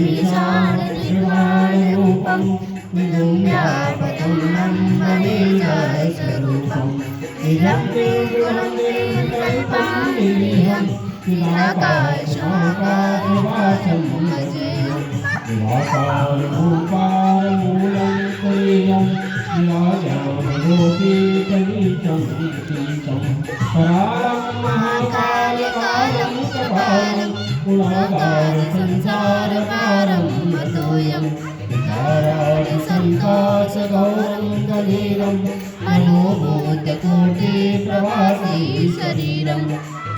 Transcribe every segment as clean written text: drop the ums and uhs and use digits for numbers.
विशालनिर्वाणरूपं विदुं व्यापकं ब्रह्मबीजस्वरूपं निजं निर्गुणं निर्विकल्पं निरीहं निराकारशमकारवासं भजेयं निराकाररूपारमूलं तुरीयं निराजमनोपीतनीचं नीतीचं करालं महाकालकालं कपालं गुणागार संसारकारं मतोऽयं विकाराणि संकाशगौरं गणीरं मनोभूतकोटिप्रवासी शरीरं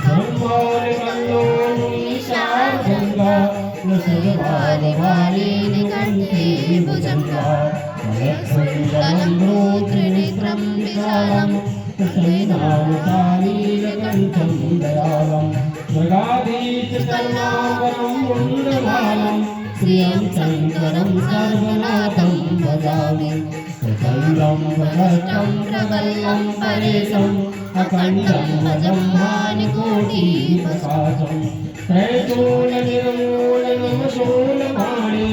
धर्मोर्गल्लोनिशार्दङ्गा लसद्वारिवारिणि कण्ठे भुजङ्गा मलक्ष्मण्डलं त्रिनेत्रं विशालं कृष्णनामचारीरकण्ठं दयालं मृगाधीशकर्णावरं मुण्डमालं श्रियं शङ्करं सर्वनाथं भजामि प्रचण्डं भद्रं प्रबलं परेशम् अखण्डं भजं भानुकोटिप्रकाशं त्रैशूलनिर्मूलनमशूलपाणि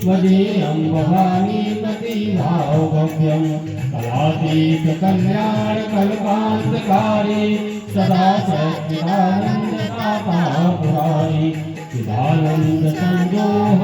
वदेयं भवानीपतिभावभव्यं कलातीतकल्याणकल्पान्तकारी सदा सच्चिदानन्ददाता पुरारी चिदानन्दसन्दोह